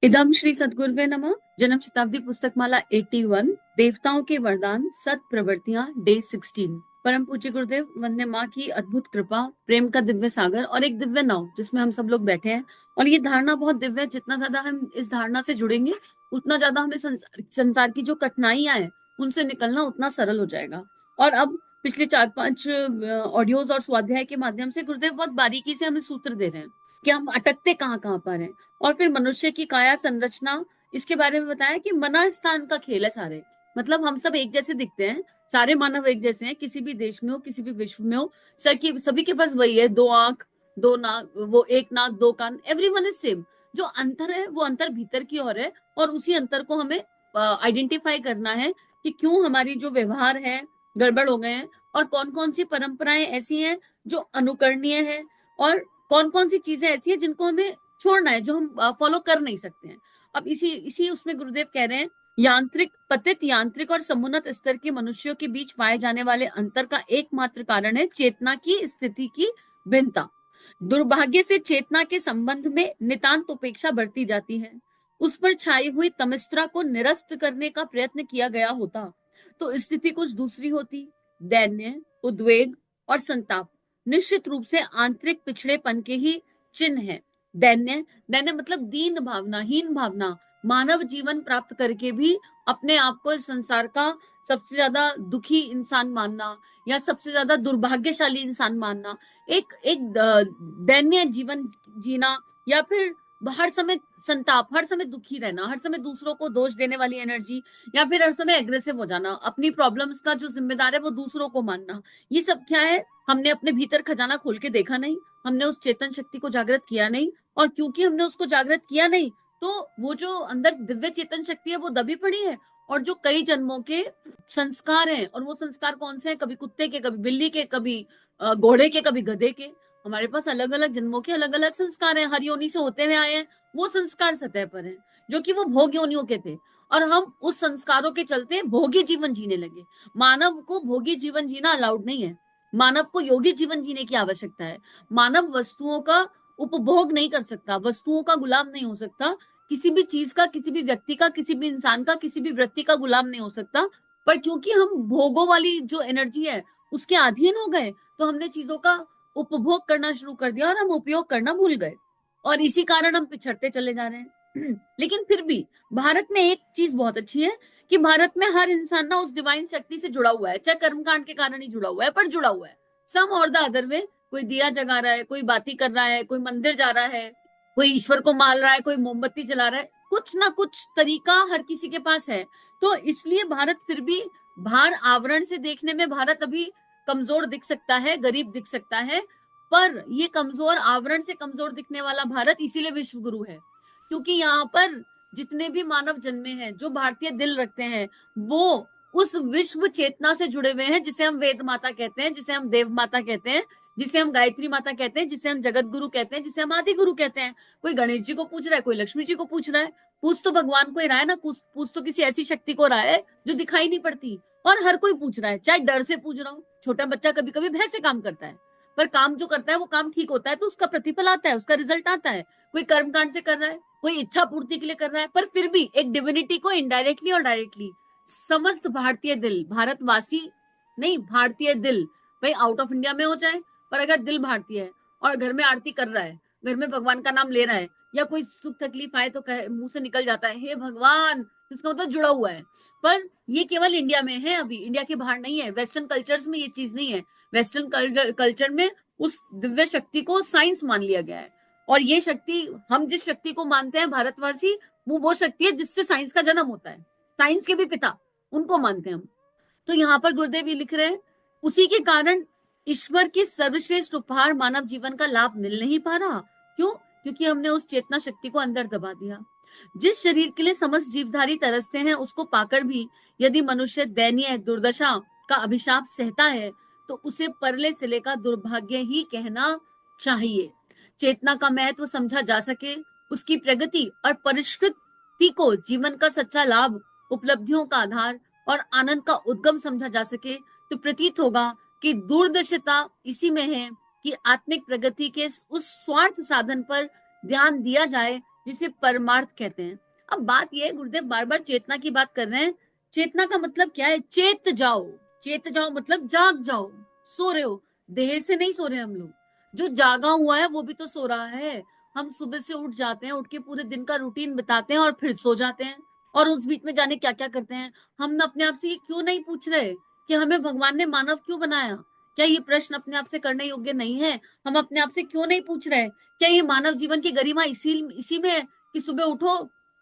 इदम श्री सद्गुरुवे नमः। जन्म शताब्दी पुस्तक माला 81, देवताओं के वरदान, सत प्रवृत्तियां, डे 16। परम पूज्य गुरुदेव वंदे माँ की अद्भुत कृपा, प्रेम का दिव्य सागर और एक दिव्य नाव जिसमें हम सब लोग बैठे हैं। और ये धारणा बहुत दिव्य है। जितना ज्यादा हम इस धारणा से जुड़ेंगे उतना ज्यादा हमें संसार की जो कठिनाइयां हैं उनसे निकलना उतना सरल हो जाएगा। और अब पिछले 4-5 ऑडियोज और स्वाध्याय के माध्यम से गुरुदेव बहुत बारीकी से हमें सूत्र दे रहे हैं कि हम अटकते कहाँ कहाँ पर हैं। और फिर मनुष्य की काया संरचना, इसके बारे में बताया कि मना स्थान का खेल है सारे। मतलब हम सब एक जैसे दिखते हैं, सारे मानव एक जैसे हैं, किसी भी देश में हो, किसी भी विश्व में हो, सभी के पास वही है, दो आंख, दो नाक, वो एक नाक दो कान, एवरीवन इज सेम। जो अंतर है वो अंतर भीतर की ओर है, और उसी अंतर को हमें आइडेंटिफाई करना है कि क्यों हमारी जो व्यवहार है गड़बड़ हो गए हैं, और कौन कौन सी परंपराएं ऐसी हैं जो अनुकरणीय है, और कौन कौन सी चीजें ऐसी हैं जिनको हमें छोड़ना है, जो हम फॉलो कर नहीं सकते हैं। अब इसी इसी उसमें गुरुदेव कह रहे हैं, यांत्रिक पतित यांत्रिक और समुन्नत स्तर के मनुष्यों के बीच पाए जाने वाले अंतर का एकमात्र कारण है चेतना की स्थिति की भिन्नता। दुर्भाग्य से चेतना के संबंध में नितांत उपेक्षा बढ़ती जाती है। उस पर छाई हुई तमिस्त्रा को निरस्त करने का प्रयत्न किया गया होता तो स्थिति कुछ दूसरी होती। दैन्य, उद्वेग और संताप निश्चित रूप से आंतरिक पिछड़ेपन के ही चिन्ह है। दैन्य, दैन्य मतलब दीन भावना, हीन भावना, मानव जीवन प्राप्त करके भी अपने आप को इस संसार का सबसे ज्यादा दुखी इंसान मानना या सबसे ज्यादा दुर्भाग्यशाली इंसान मानना, एक एक दैन्य जीवन जीना, या फिर हर समय संताप, हर समय दुखी रहना, हर समय दूसरों को दोष देने वाली एनर्जी, या फिर हर समय एग्रेसिव हो जाना, अपनी प्रॉब्लम्स का जो जिम्मेदार है वो दूसरों को मानना। ये सब क्या है? हमने अपने भीतर खजाना खोल के देखा नहीं, हमने उस चेतन शक्ति को जागृत किया नहीं, और क्योंकि हमने उसको जागृत किया नहीं तो वो जो अंदर दिव्य चेतन शक्ति है वो दबी पड़ी है। और जो कई जन्मों के संस्कार हैं, और वो संस्कार कौन से हैं? कभी कुत्ते के, कभी बिल्ली के, कभी घोड़े के, कभी गधे के। हमारे पास अलग अलग जन्मों के अलग अलग संस्कार हैं, हर योनि से होते हुए आए हैं। वो संस्कार सतह पर हैं, जो कि वो भोग योनियों के थे, और हम उस संस्कारों के चलते भोगी जीवन जीने लगे। मानव को भोगी जीवन जीना अलाउड नहीं है, मानव को योगी जीवन जीने की आवश्यकता है। मानव वस्तुओं का उपभोग नहीं कर सकता, वस्तुओं का गुलाम नहीं हो सकता, किसी भी चीज का, किसी भी व्यक्ति का, किसी भी इंसान का, किसी भी वृत्ति का गुलाम नहीं हो सकता। पर क्योंकि हम भोगों वाली जो एनर्जी है उसके अधीन हो गए, तो हमने चीजों का उपभोग करना शुरू कर दिया और हम उपयोग करना भूल गए, और इसी कारण हम पिछड़ते चले जा रहे हैं। लेकिन फिर भी भारत में एक चीज बहुत अच्छी है कि भारत में हर इंसान ना उस डिवाइन शक्ति से जुड़ा हुआ है, चाहे कर्मकांड के कारण ही जुड़ा हुआ है, पर जुड़ा हुआ है सम और द अदर वे। कोई दिया जगा रहा है, कोई बाती कर रहा है, कोई मंदिर जा रहा है, कोई ईश्वर को मान रहा है, कोई मोमबत्ती जला रहा है, कुछ ना कुछ तरीका हर किसी के पास है। तो इसलिए भारत फिर भी, बाहर आवरण से देखने में भारत अभी कमजोर दिख सकता है, गरीब दिख सकता है, पर ये कमजोर, आवरण से कमजोर दिखने वाला भारत इसीलिए विश्व गुरु है, क्योंकि यहाँ पर जितने भी मानव जन्मे हैं, जो भारतीय दिल रखते हैं, वो उस विश्व चेतना से जुड़े हुए हैं, जिसे हम वेद माता कहते हैं, जिसे हम देव माता कहते हैं, जिसे हम गायत्री माता कहते हैं, जिसे हम जगत गुरु कहते हैं, जिसे हम आदि गुरु कहते हैं। कोई गणेश जी को पूछ रहा है, कोई लक्ष्मी जी को पूछ रहा है, पूछ तो भगवान को ही रहा है ना, पूछ तो किसी ऐसी शक्ति को रहा है जो दिखाई नहीं पड़ती। और हर कोई पूछ रहा है, चाहे डर से पूछ रहा हो, छोटा बच्चा कभी कभी भय से काम करता है, पर काम जो करता है वो काम ठीक होता है तो उसका प्रतिफल आता है, उसका रिजल्ट आता है। कोई कर्मकांड से कर रहा है, कोई इच्छा पूर्ति के लिए कर रहा है, पर फिर भी एक डिविनिटी को इनडायरेक्टली और डायरेक्टली समस्त भारतीय दिल, भारतवासी नहीं, भारतीय दिल, भाई आउट ऑफ इंडिया में हो जाए, पर अगर दिल भारतीय है और घर में आरती कर रहा है, घर में भगवान का नाम ले रहा है, या कोई सुख तकलीफ आए तो मुंह से निकल जाता है हे भगवान, इसका मतलब जुड़ा हुआ है। पर ये केवल इंडिया में है, अभी इंडिया के बाहर नहीं है, वेस्टर्न कल्चर्स में ये चीज नहीं है। वेस्टर्न कल्चर में उस दिव्य शक्ति को साइंस मान लिया गया है, और ये शक्ति, हम जिस शक्ति को मानते हैं भारतवासी, वो शक्ति है जिससे साइंस का जन्म होता है, साइंस के भी पिता उनको मानते हैं हम। तो यहाँ पर गुरुदेव ये लिख रहे हैं, उसी के कारण ईश्वर की सर्वश्रेष्ठ उपहार मानव जीवन का लाभ मिल नहीं पा रहा। क्यों? क्योंकि हमने उस चेतना शक्ति को अंदर दबा दिया। जिस शरीर के लिए समस्त जीवधारी तरसते हैं, उसको पाकर भी यदि मनुष्य दयनीय दुर्दशा का अभिशाप सहता है तो उसे परले सिले का दुर्भाग्य ही कहना चाहिए। चेतना का महत्व समझा जा सके, उसकी प्रगति और परिष्कृति को जीवन का सच्चा लाभ, उपलब्धियों का आधार और आनंद का उद्गम समझा जा सके, तो प्रतीत होगा कि दूरदर्शिता इसी में है कि आत्मिक प्रगति के उस स्वार्थ साधन पर ध्यान दिया जाए जिसे परमार्थ कहते हैं। अब बात यह है, गुरुदेव बार बार चेतना की बात कर रहे हैं। चेतना का मतलब क्या है? चेत जाओ। चेत जाओ मतलब जाग जाओ, सो रहे हो, देह से नहीं सो रहे हम लोग। जो जागा हुआ है वो भी तो सो रहा है। हम सुबह से उठ जाते हैं, उठ के पूरे दिन का रूटीन बताते हैं और फिर सो जाते हैं। और उस बीच में जाने क्या क्या करते हैं। हम अपने आप से ये क्यों नहीं पूछ रहे कि हमें भगवान ने मानव क्यों बनाया? क्या ये प्रश्न अपने आप से करने योग्य नहीं है? हम अपने आप से क्यों नहीं पूछ रहे क्या ये मानव जीवन की गरिमा इसी इसी में है कि सुबह उठो,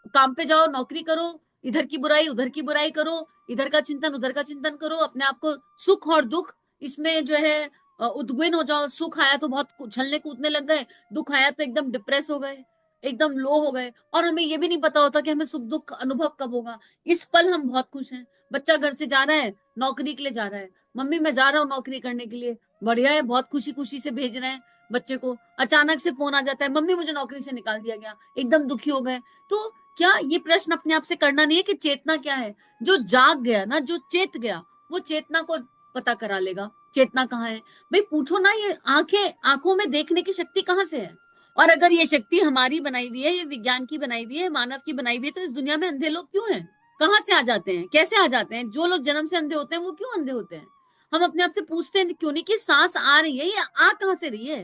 काम पे जाओ, नौकरी करो, इधर की बुराई उधर की बुराई करो, इधर का चिंतन उधर का चिंतन करो, अपने आप को सुख और दुख इसमें जो है उद्विग्न हो जाओ। सुख आया तो बहुत उछलने कूदने लग गए, दुख आया तो एकदम डिप्रेस हो गए, एकदम लो हो गए, और हमें ये भी नहीं पता होता कि हमें सुख दुख अनुभव कब होगा। इस पल हम बहुत खुश हैं। बच्चा घर से जा रहा है, नौकरी के लिए जा रहा है, मम्मी मैं जा रहा हूँ नौकरी करने के लिए, बढ़िया है, बहुत खुशी खुशी से भेज रहे हैं बच्चे को। अचानक से फोन आ जाता है, मम्मी मुझे नौकरी से निकाल दिया गया, एकदम दुखी हो गए। तो क्या ये प्रश्न अपने आप से करना नहीं है कि चेतना क्या है? जो जाग गया ना, जो चेत गया, वो चेतना को पता करा लेगा चेतना कहाँ है। भाई पूछो ना, ये आंखें, आंखों में देखने की शक्ति कहाँ से है? और अगर ये शक्ति हमारी बनाई हुई है, ये विज्ञान की बनाई हुई है, मानव की बनाई हुई है, तो इस दुनिया में अंधे लोग क्यों हैं? कहाँ से आ जाते हैं, कैसे आ जाते हैं? जो लोग जन्म से अंधे होते हैं वो क्यों अंधे होते हैं? हम अपने आप से पूछते हैं क्यों नहीं कि सांस आ रही है या आ कहां से रही है?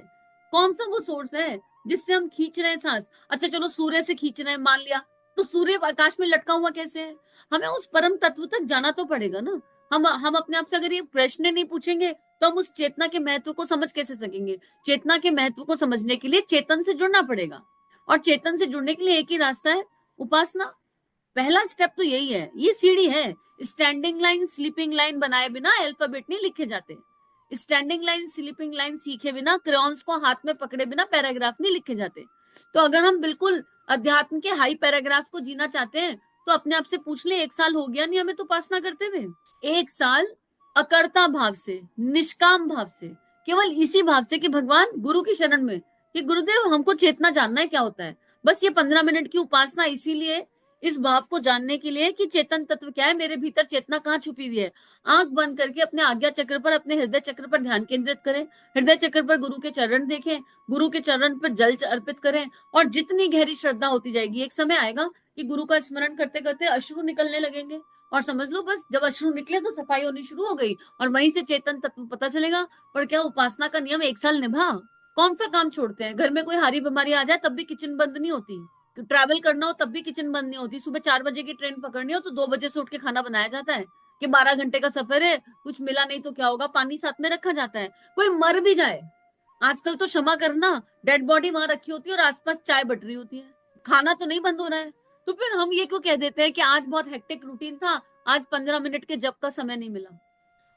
कौन सा वो सोर्स है जिससे हम खींच रहे हैं सांस? अच्छा चलो सूर्य से खींच रहे हैं मान लिया, तो सूर्य आकाश में लटका हुआ कैसे है? हमें उस परम तत्व तक जाना तो पड़ेगा ना। हम अपने आप से अगर ये प्रश्न नहीं पूछेंगे तो हम उस चेतना के महत्व को समझ कैसे सकेंगे? चेतना के महत्व को समझने के लिए चेतन से जुड़ना पड़ेगा, और चेतन से जुड़ने के लिए एक ही रास्ता है, उपासना। पहला स्टेप तो यही है, ये सीढ़ी है। स्टैंडिंग लाइन स्लीपिंग लाइन बनाए बिना अल्फाबेट नहीं लिखे जाते। स्टैंडिंग लाइन स्लीपिंग लाइन सीखे बिना, क्रेयॉन्स को हाथ में पकड़े बिना पैराग्राफ नहीं लिखे जाते। तो अगर हम बिल्कुल अध्यात्म के हाई पैराग्राफ को जीना चाहते हैं तो अपने आप से पूछ ले, 1 साल हो गया नहीं हमें तो उपासना करते हुए? 1 साल अकर्ता भाव से, निष्काम भाव से, केवल इसी भाव से कि भगवान गुरु की शरण में, कि गुरुदेव हमको चेतना जानना है क्या होता है। बस ये 15 मिनट की उपासना इसीलिए, इस भाव को जानने के लिए कि चेतन तत्व क्या है, मेरे भीतर चेतना कहाँ छुपी हुई है। आंख बंद करके अपने आज्ञा चक्र पर, अपने हृदय चक्र पर ध्यान केंद्रित करें। हृदय चक्र पर गुरु के चरण देखें, गुरु के चरण पर जल अर्पित करें, और जितनी गहरी श्रद्धा होती जाएगी, एक समय आएगा कि गुरु का स्मरण करते करते अश्रु निकलने लगेंगे, और समझ लो बस जब अश्रु निकले तो सफाई होनी शुरू हो गई, और वहीं से चेतन तत्व पता चलेगा। पर क्या उपासना का नियम 1 साल निभा? कौन सा काम छोड़ते हैं? घर में कोई हारी बीमारी आ जाए तब भी किचन बंद नहीं होती, ट्रैवल करना हो तब भी किचन बंद नहीं होती, सुबह 4 बजे की ट्रेन पकड़नी हो तो 2 बजे से उठ के खाना बनाया जाता है कि 12 घंटे का सफर है, कुछ मिला नहीं तो क्या होगा, पानी साथ में रखा जाता है। कोई मर भी जाए, आजकल तो क्षमा करना, डेड बॉडी वहां रखी होती है और आसपास चाय बट रही होती है, खाना तो नहीं बंद हो रहा है। तो फिर हम ये क्यों कह देते हैं कि आज बहुत हेक्टिक रूटीन था, आज 15 मिनट के जप का समय नहीं मिला,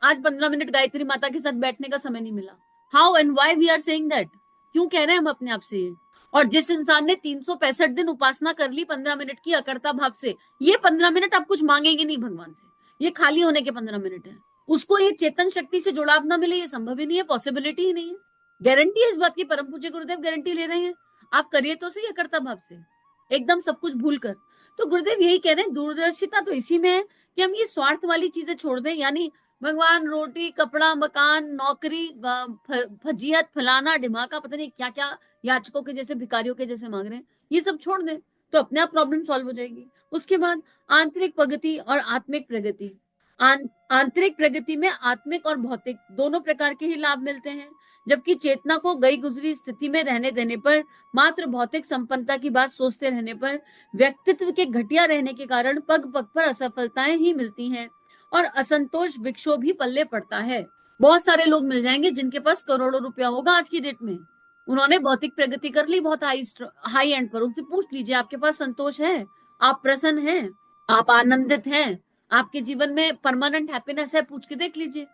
आज 15 मिनट गायत्री माता के साथ बैठने का समय नहीं मिला? How and why we are saying that? क्यों कह रहे हैं हम अपने आप से ये? और जिस इंसान ने 365 दिन उपासना कर ली 15 मिनट की अकर्ता भाव से, ये 15 मिनट आप कुछ मांगेंगे नहीं भगवान से, ये खाली होने के 15 मिनट है। उसको ये चेतन शक्ति से जुड़ाव ना मिले, ये संभव ही नहीं है, पॉसिबिलिटी ही नहीं है। गारंटी है इस बात की, परम पूज्य गुरुदेव गारंटी ले रहे हैं। आप करिए तो सही अकर्ता भाव से, एकदम सब कुछ भूल कर। तो गुरुदेव यही कह रहे हैं, दूरदर्शिता तो इसी में है कि हम ये स्वार्थ वाली चीजें छोड़ दें, यानी भगवान रोटी कपड़ा मकान नौकरी फजीयत फलाना ढिमाका पता नहीं क्या क्या याचकों के जैसे भिखारियों के जैसे मांग रहे हैं, ये सब छोड़ दें तो अपने आप प्रॉब्लम सॉल्व हो जाएगी। उसके बाद आंतरिक प्रगति और आत्मिक प्रगति। आंतरिक प्रगति में आत्मिक और भौतिक दोनों प्रकार के ही लाभ मिलते हैं, जबकि चेतना को गई गुजरी स्थिति में रहने देने पर, मात्र भौतिक संपन्नता की बात सोचते रहने पर, व्यक्तित्व के घटिया रहने के कारण पग पग पर असफलताएं ही मिलती हैं और असंतोष विक्षोभ ही पल्ले पड़ता है। बहुत सारे लोग मिल जाएंगे जिनके पास करोड़ों रुपया होगा आज की डेट में, उन्होंने भौतिक प्रगति कर ली बहुत हाई एंड पर, उनसे पूछ लीजिए आपके पास संतोष है, आप प्रसन्न हैं, आप आनंदित हैं, आपके जीवन में परमानेंट हैप्पीनेस है, पूछ के देख लीजिए,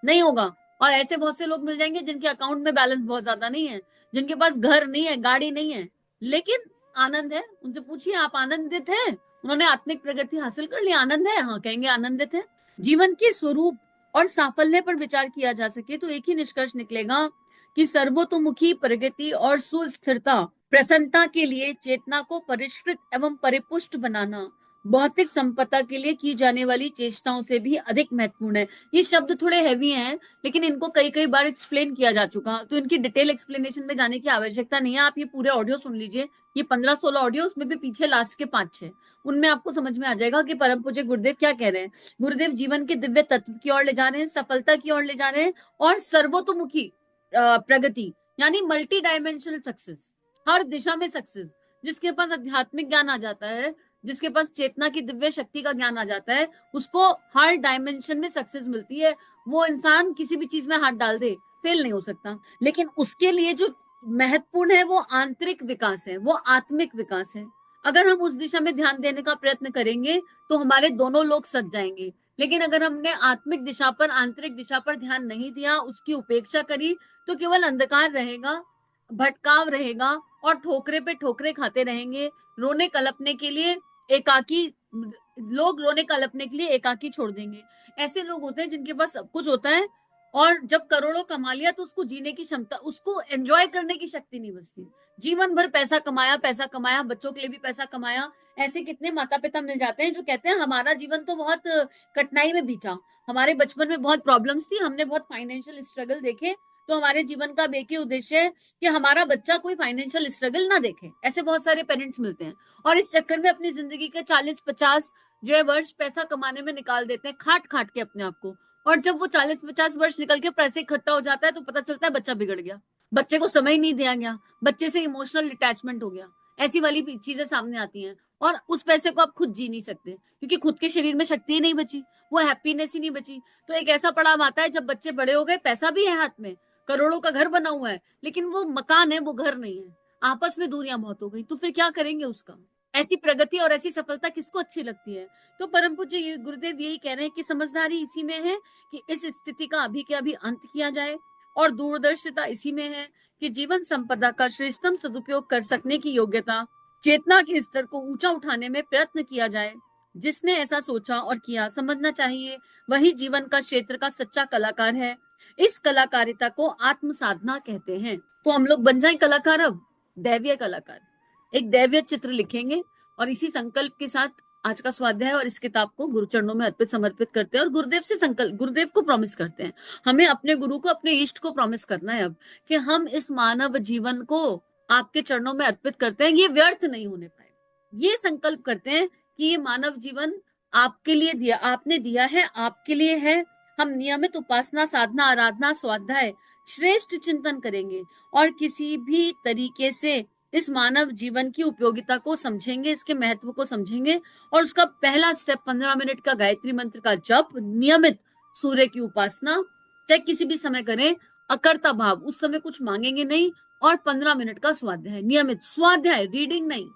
नहीं होगा। और ऐसे बहुत से लोग मिल जाएंगे जिनके अकाउंट में बैलेंस बहुत ज्यादा नहीं है, जिनके पास घर नहीं है गाड़ी नहीं है, लेकिन आनंद है, उनसे पूछिए आप आनंदित हैं? उन्होंने आत्मिक प्रगति हासिल कर ली, आनंद है, हाँ कहेंगे आनंदित है। जीवन के स्वरूप और साफल्य पर विचार किया जा सके तो एक ही निष्कर्ष निकलेगा कि सर्वतोमुखी प्रगति और सुस्थिरता प्रसन्नता के लिए चेतना को परिष्कृत एवं परिपुष्ट बनाना, भौतिक संपदा के लिए की जाने वाली चेष्टाओं से भी अधिक महत्वपूर्ण है। ये शब्द थोड़े हैवी हैं, लेकिन इनको कई कई बार एक्सप्लेन किया जा चुका, तो इनकी डिटेल एक्सप्लेनेशन में जाने की आवश्यकता नहीं है। आप ये पूरे ऑडियो सुन लीजिए, ये 15-16 ऑडियो, उसमें भी पीछे लास्ट के 5-6, उनमें आपको समझ में आ जाएगा कि परम पूज्य गुरुदेव क्या कह रहे हैं। गुरुदेव जीवन के दिव्य तत्व की ओर ले जा रहे हैं, सफलता की ओर ले जा रहे हैं, और सर्वतोमुखी प्रगति, यानी मल्टी डायमेंशनल सक्सेस, हर दिशा में सक्सेस। जिसके पास आध्यात्मिक ज्ञान आ जाता है, जिसके पास चेतना की दिव्य शक्ति का ज्ञान आ जाता है, उसको हर डायमेंशन में सक्सेस मिलती है। वो इंसान किसी भी चीज में हाथ डाल दे, फेल नहीं हो सकता। लेकिन उसके लिए जो महत्वपूर्ण है वो आंतरिक विकास है, वो आत्मिक विकास है। अगर हम उस दिशा में ध्यान देने का प्रयत्न करेंगे तो हमारे दोनों लोग सज जाएंगे। लेकिन अगर हमने आत्मिक दिशा पर, आंतरिक दिशा पर ध्यान नहीं दिया, उसकी उपेक्षा करी, तो केवल अंधकार रहेगा, भटकाव रहेगा, और ठोकरे पे ठोकरे खाते रहेंगे। रोने कलपने के लिए एकाकी लोग रोने कलपने के लिए एकाकी छोड़ देंगे। ऐसे लोग होते हैं जिनके पास सब कुछ होता है, और जब करोड़ों कमा लिया तो उसको जीने की क्षमता, उसको एंजॉय करने की शक्ति नहीं बचती। जीवन भर पैसा कमाया, पैसा कमाया, बच्चों के लिए भी पैसा कमाया। ऐसे कितने माता पिता मिल जाते हैं जो कहते हैं हमारा जीवन तो बहुत कठिनाई में बीता, हमारे बचपन में बहुत प्रॉब्लम्स थी, हमने बहुत फाइनेंशियल स्ट्रगल देखे, तो हमारे जीवन का एक ही उद्देश्य है कि हमारा बच्चा कोई फाइनेंशियल स्ट्रगल ना देखे। ऐसे बहुत सारे पेरेंट्स मिलते हैं, और इस चक्कर में अपनी जिंदगी के 40-50 जो है वर्ष पैसा कमाने में निकाल देते हैं, खाट खाट के अपने आप को। और जब वो 40-50 वर्ष निकल के पैसे इकट्ठा हो जाता है तो पता चलता है बच्चा बिगड़ गया, बच्चे को समय नहीं दिया गया, बच्चे से इमोशनल अटैचमेंट हो गया। ऐसी वाली चीजें सामने आती हैं, और उस पैसे को आप खुद जी नहीं सकते, क्योंकि खुद के शरीर में शक्ति ही नहीं बची, वो हैप्पीनेस ही नहीं बची। तो एक ऐसा पड़ाव आता है जब बच्चे बड़े हो गए, पैसा भी है हाथ में, करोड़ों का घर बना हुआ है, लेकिन वो मकान है, वो घर नहीं है, आपस में दूरियां बहुत हो गई, तो फिर क्या करेंगे उसका। ऐसी प्रगति और ऐसी सफलता किसको अच्छी लगती है। तो परम पूज्य गुरुदेव यही कह रहे हैं कि समझदारी इसी में है कि इस स्थिति का अभी के अभी अंत किया जाए, और दूरदर्शिता इसी में है कि जीवन संपदा का श्रेष्ठतम सदुपयोग कर सकने की योग्यता, चेतना के स्तर को ऊंचा उठाने में प्रयत्न किया जाए। जिसने ऐसा सोचा और किया, समझना चाहिए वही जीवन का क्षेत्र का सच्चा कलाकार है। इस कलाकारिता को आत्म साधना कहते हैं। तो हम लोग बन जाए कलाकार, अब दैवीय कलाकार, एक दैवीय चित्र लिखेंगे, और इसी संकल्प के साथ आज का स्वाध्याय और इस किताब को गुरु चरणों में अर्पित समर्पित करते हैं, और गुरुदेव से संकल्प, गुरुदेव को प्रॉमिस करते हैं। हमें अपने गुरु को, अपने इष्ट को प्रॉमिस करना है अब कि हम इस मानव जीवन को आपके चरणों में अर्पित करते हैं, ये व्यर्थ नहीं होने पाए। ये संकल्प करते हैं कि ये मानव जीवन आपके लिए दिया, आपने दिया है, आपके लिए है। हम नियमित उपासना, साधना, आराधना, स्वाध्याय, श्रेष्ठ चिंतन करेंगे, और किसी भी तरीके से इस मानव जीवन की उपयोगिता को समझेंगे, इसके महत्व को समझेंगे। और उसका पहला स्टेप 15 मिनट का गायत्री मंत्र का जप, नियमित सूर्य की उपासना, चाहे किसी भी समय करें, अकर्ता भाव, उस समय कुछ मांगेंगे नहीं, और 15 मिनट का स्वाध्याय, नियमित स्वाध्याय, रीडिंग नहीं,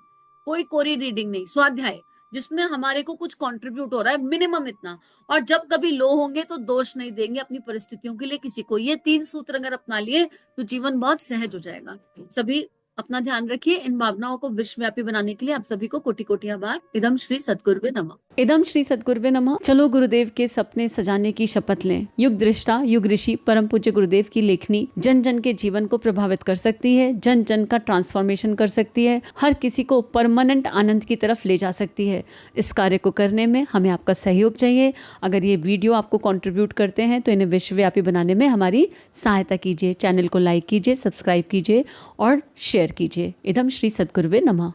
कोई कोरी रीडिंग नहीं, स्वाध्याय जिसमें हमारे को कुछ कंट्रीब्यूट हो रहा है, मिनिमम इतना। और जब कभी लो होंगे तो दोष नहीं देंगे अपनी परिस्थितियों के लिए किसी को। ये 3 सूत्र अगर अपना लिए तो जीवन बहुत सहज हो जाएगा। सभी अपना ध्यान रखिए। इन भावनाओं को विश्वव्यापी बनाने के लिए आप सभी को कोटि कोटि आभार। इदम श्री सद्गुरुवे नमः। इदम श्री सद्गुरुवे नमः। चलो गुरुदेव के सपने सजाने की शपथ लें। युग दृष्टा, युग ऋषि, परम पूज्य गुरुदेव की लेखनी जन जन के जीवन को प्रभावित कर सकती है, जन जन का ट्रांसफॉर्मेशन कर सकती है, हर किसी को परमानेंट आनंद की तरफ ले जा सकती है। इस कार्य को करने में हमें आपका सहयोग चाहिए। अगर ये वीडियो आपको कंट्रीब्यूट करते हैं तो इन्हें विश्वव्यापी बनाने में हमारी सहायता कीजिए। चैनल को लाइक कीजिए, सब्सक्राइब कीजिए और शेयर कीजिए। इदम श्री सद्गुरुवे नमः।